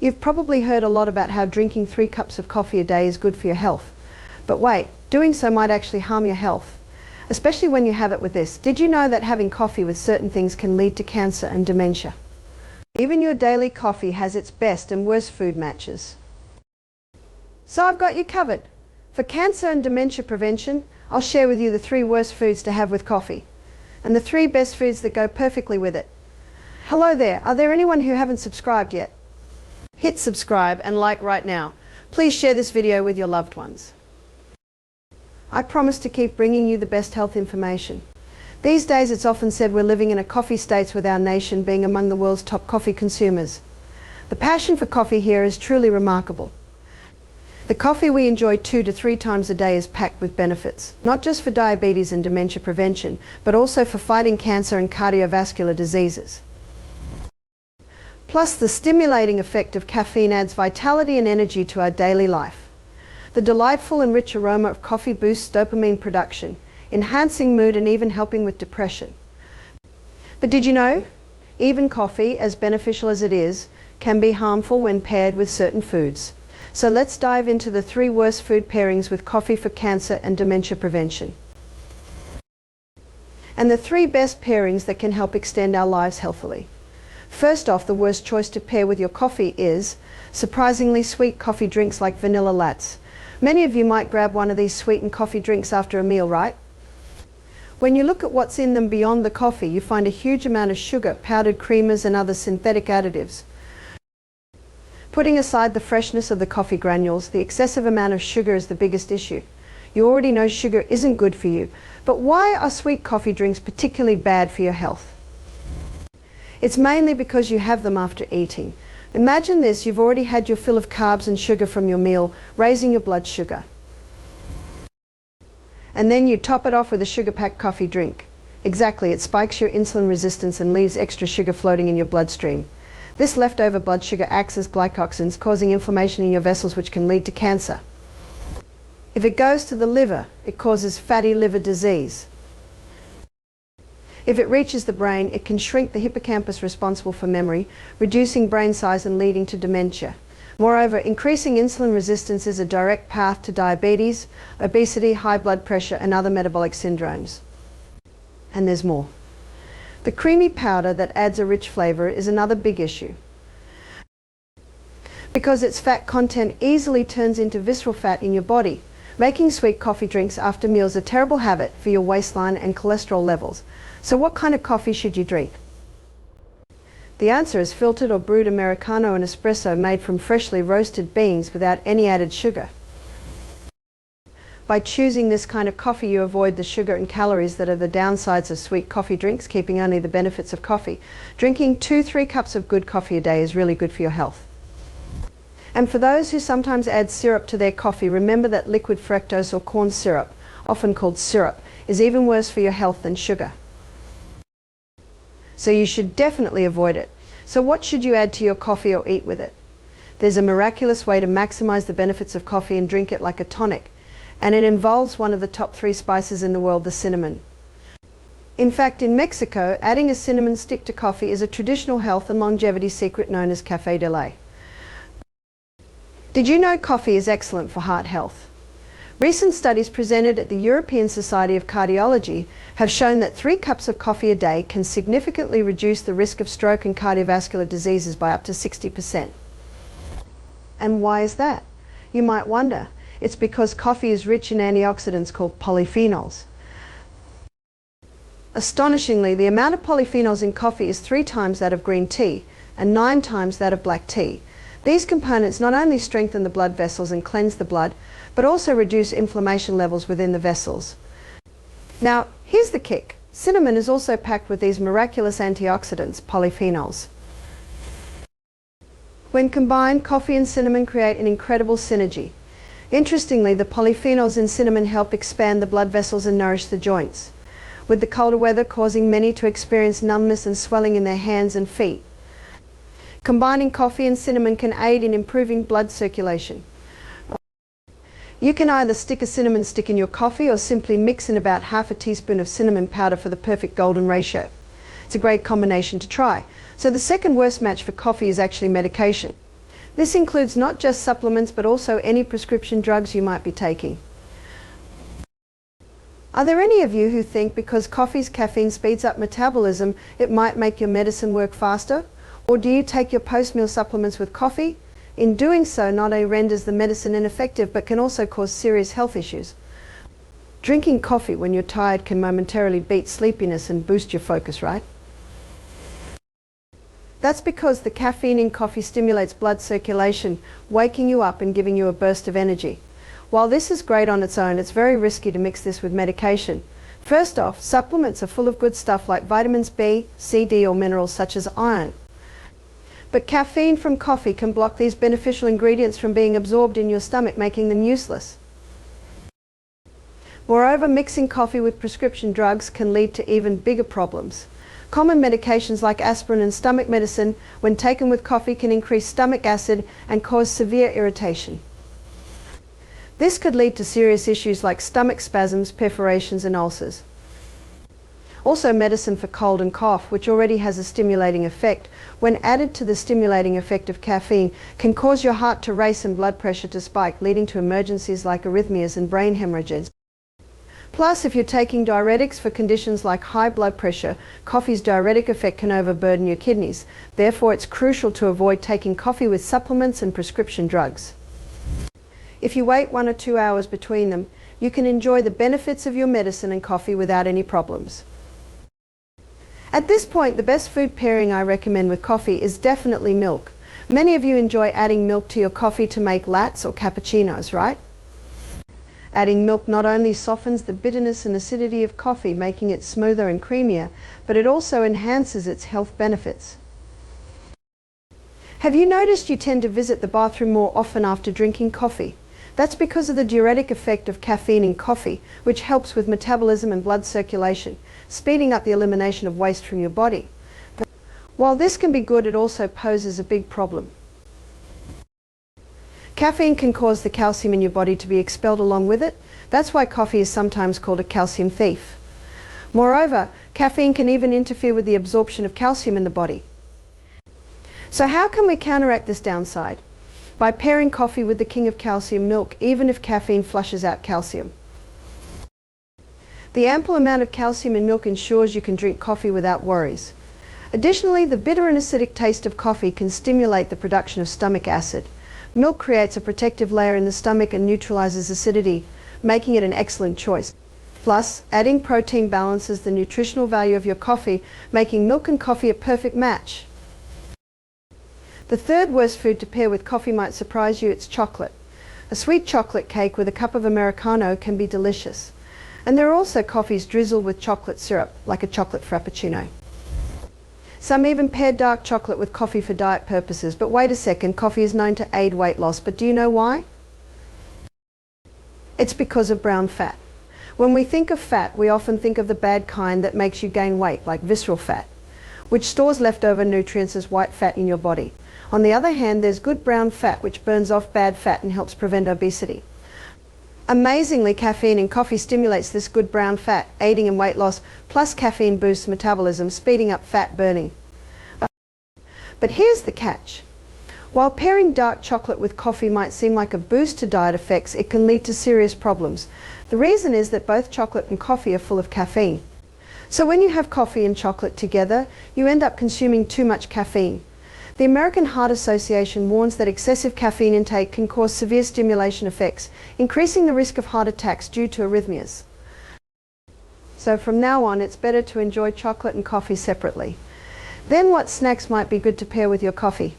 You've probably heard a lot about how drinking 3 cups of coffee a day is good for your health. But wait, doing so might actually harm your health, especially when you have it with this. Did you know that having coffee with certain things can lead to cancer and dementia? Even your daily coffee has its best and worst food matches. So I've got you covered. For cancer and dementia prevention, I'll share with you the 3 worst foods to have with coffee, and the 3 best foods that go perfectly with it. Hello there, are there anyone who haven't subscribed yet? Hit subscribe and like right now. Please share this video with your loved ones. I promise to keep bringing you the best health information. These days it's often said we're living in a coffee state, with our nation being among the world's top coffee consumers. The passion for coffee here is truly remarkable. The coffee we enjoy 2 to 3 times a day is packed with benefits, not just for diabetes and dementia prevention, but also for fighting cancer and cardiovascular diseases. Plus, the stimulating effect of caffeine adds vitality and energy to our daily life. The delightful and rich aroma of coffee boosts dopamine production, enhancing mood and even helping with depression. But did you know, even coffee, as beneficial as it is, can be harmful when paired with certain foods. So let's dive into the 3 worst food pairings with coffee for cancer and dementia prevention. And the 3 best pairings that can help extend our lives healthily. First off, the worst choice to pair with your coffee is surprisingly sweet coffee drinks like vanilla lattes. Many of you might grab one of these sweetened coffee drinks after a meal, right? When you look at what's in them beyond the coffee, you find a huge amount of sugar, powdered creamers and other synthetic additives. Putting aside the freshness of the coffee granules, the excessive amount of sugar is the biggest issue. You already know sugar isn't good for you, but why are sweet coffee drinks particularly bad for your health? It's mainly because you have them after eating. Imagine this, you've already had your fill of carbs and sugar from your meal, raising your blood sugar. And then you top it off with a sugar-packed coffee drink. Exactly, it spikes your insulin resistance and leaves extra sugar floating in your bloodstream. This leftover blood sugar acts as glycoxins, causing inflammation in your vessels, which can lead to cancer. If it goes to the liver, it causes fatty liver disease. If it reaches the brain, it can shrink the hippocampus responsible for memory, reducing brain size and leading to dementia. Moreover, increasing insulin resistance is a direct path to diabetes, obesity, high blood pressure, and other metabolic syndromes. And there's more. The creamy powder that adds a rich flavor is another big issue, because its fat content easily turns into visceral fat in your body, making sweet coffee drinks after meals a terrible habit for your waistline and cholesterol levels. So what kind of coffee should you drink? The answer is filtered or brewed Americano and espresso made from freshly roasted beans without any added sugar. By choosing this kind of coffee, you avoid the sugar and calories that are the downsides of sweet coffee drinks, keeping only the benefits of coffee. Drinking 2-3 cups of good coffee a day is really good for your health. And for those who sometimes add syrup to their coffee, remember that liquid fructose or corn syrup, often called syrup, is even worse for your health than sugar. So you should definitely avoid it. So what should you add to your coffee or eat with it? There's a miraculous way to maximize the benefits of coffee and drink it like a tonic. And it involves one of the top 3 spices in the world, the cinnamon. In fact, in Mexico, adding a cinnamon stick to coffee is a traditional health and longevity secret known as café de lait. Did you know coffee is excellent for heart health? Recent studies presented at the European Society of Cardiology have shown that 3 cups of coffee a day can significantly reduce the risk of stroke and cardiovascular diseases by up to 60%. And why is that? You might wonder. It's because coffee is rich in antioxidants called polyphenols. Astonishingly, the amount of polyphenols in coffee is 3 times that of green tea and 9 times that of black tea. These components not only strengthen the blood vessels and cleanse the blood, but also reduce inflammation levels within the vessels. Now, here's the kick. Cinnamon is also packed with these miraculous antioxidants, polyphenols. When combined, coffee and cinnamon create an incredible synergy. Interestingly, the polyphenols in cinnamon help expand the blood vessels and nourish the joints, with the colder weather causing many to experience numbness and swelling in their hands and feet. Combining coffee and cinnamon can aid in improving blood circulation. You can either stick a cinnamon stick in your coffee or simply mix in about half a teaspoon of cinnamon powder for the perfect golden ratio. It's a great combination to try. So the second worst match for coffee is actually medication. This includes not just supplements but also any prescription drugs you might be taking. Are there any of you who think because coffee's caffeine speeds up metabolism, it might make your medicine work faster? Or do you take your post-meal supplements with coffee? In doing so, not only renders the medicine ineffective but can also cause serious health issues. Drinking coffee when you're tired can momentarily beat sleepiness and boost your focus, right? That's because the caffeine in coffee stimulates blood circulation, waking you up and giving you a burst of energy. While this is great on its own, it's very risky to mix this with medication. First off, supplements are full of good stuff like vitamins B, C, D or minerals such as iron. But caffeine from coffee can block these beneficial ingredients from being absorbed in your stomach, making them useless. Moreover, mixing coffee with prescription drugs can lead to even bigger problems. Common medications like aspirin and stomach medicine, when taken with coffee, can increase stomach acid and cause severe irritation. This could lead to serious issues like stomach spasms, perforations and ulcers. Also, medicine for cold and cough, which already has a stimulating effect, when added to the stimulating effect of caffeine, can cause your heart to race and blood pressure to spike, leading to emergencies like arrhythmias and brain hemorrhages. Plus, if you're taking diuretics for conditions like high blood pressure, coffee's diuretic effect can overburden your kidneys. Therefore, it's crucial to avoid taking coffee with supplements and prescription drugs. If you wait 1 or 2 hours between them, you can enjoy the benefits of your medicine and coffee without any problems. At this point, the best food pairing I recommend with coffee is definitely milk. Many of you enjoy adding milk to your coffee to make lattes or cappuccinos, right? Adding milk not only softens the bitterness and acidity of coffee, making it smoother and creamier, but it also enhances its health benefits. Have you noticed you tend to visit the bathroom more often after drinking coffee? That's because of the diuretic effect of caffeine in coffee, which helps with metabolism and blood circulation, speeding up the elimination of waste from your body. But while this can be good, it also poses a big problem. Caffeine can cause the calcium in your body to be expelled along with it. That's why coffee is sometimes called a calcium thief. Moreover, caffeine can even interfere with the absorption of calcium in the body. So how can we counteract this downside? By pairing coffee with the king of calcium, milk, even if caffeine flushes out calcium. The ample amount of calcium in milk ensures you can drink coffee without worries. Additionally, the bitter and acidic taste of coffee can stimulate the production of stomach acid. Milk creates a protective layer in the stomach and neutralizes acidity, making it an excellent choice. Plus, adding protein balances the nutritional value of your coffee, making milk and coffee a perfect match. The third worst food to pair with coffee might surprise you. It's chocolate. A sweet chocolate cake with a cup of Americano can be delicious. And there are also coffees drizzled with chocolate syrup, like a chocolate frappuccino. Some even pair dark chocolate with coffee for diet purposes. But wait a second, coffee is known to aid weight loss. But do you know why? It's because of brown fat. When we think of fat, we often think of the bad kind that makes you gain weight, like visceral fat, which stores leftover nutrients as white fat in your body. On the other hand, there's good brown fat, which burns off bad fat and helps prevent obesity. Amazingly, caffeine in coffee stimulates this good brown fat, aiding in weight loss, plus caffeine boosts metabolism, speeding up fat burning. But here's the catch. While pairing dark chocolate with coffee might seem like a boost to diet effects, it can lead to serious problems. The reason is that both chocolate and coffee are full of caffeine. So when you have coffee and chocolate together, you end up consuming too much caffeine. The American Heart Association warns that excessive caffeine intake can cause severe stimulation effects, increasing the risk of heart attacks due to arrhythmias. So from now on, it's better to enjoy chocolate and coffee separately. Then what snacks might be good to pair with your coffee?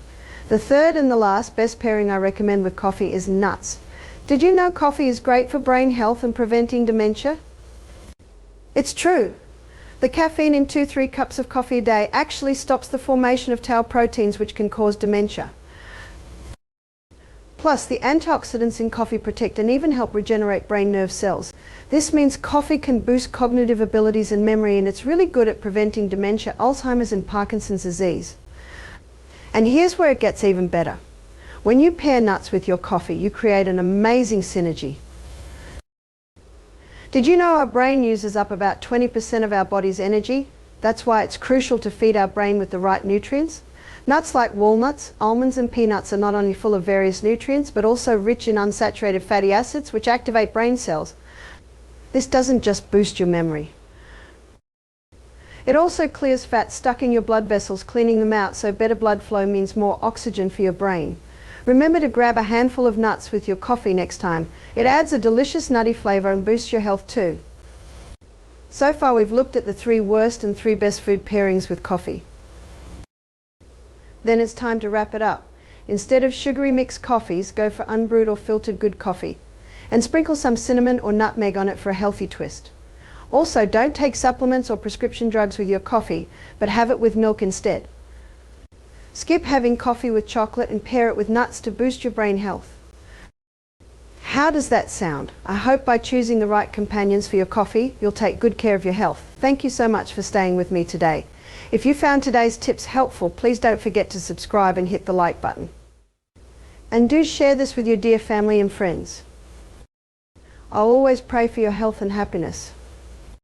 The third and the last best pairing I recommend with coffee is nuts. Did you know coffee is great for brain health and preventing dementia? It's true. The caffeine in 2-3 cups of coffee a day actually stops the formation of tau proteins, which can cause dementia. Plus, the antioxidants in coffee protect and even help regenerate brain nerve cells. This means coffee can boost cognitive abilities and memory, and it's really good at preventing dementia, Alzheimer's and Parkinson's disease. And here's where it gets even better. When you pair nuts with your coffee, you create an amazing synergy. Did you know our brain uses up about 20% of our body's energy? That's why it's crucial to feed our brain with the right nutrients. Nuts like walnuts, almonds and peanuts are not only full of various nutrients but also rich in unsaturated fatty acids which activate brain cells. This doesn't just boost your memory. It also clears fat stuck in your blood vessels, cleaning them out, so better blood flow means more oxygen for your brain. Remember to grab a handful of nuts with your coffee next time. It adds a delicious nutty flavour and boosts your health too. So far we've looked at the 3 worst and 3 best food pairings with coffee. Then it's time to wrap it up. Instead of sugary mixed coffees, go for unbrewed or filtered good coffee. And sprinkle some cinnamon or nutmeg on it for a healthy twist. Also, don't take supplements or prescription drugs with your coffee, but have it with milk instead. Skip having coffee with chocolate and pair it with nuts to boost your brain health. How does that sound? I hope by choosing the right companions for your coffee, you'll take good care of your health. Thank you so much for staying with me today. If you found today's tips helpful, please don't forget to subscribe and hit the like button. And do share this with your dear family and friends. I'll always pray for your health and happiness.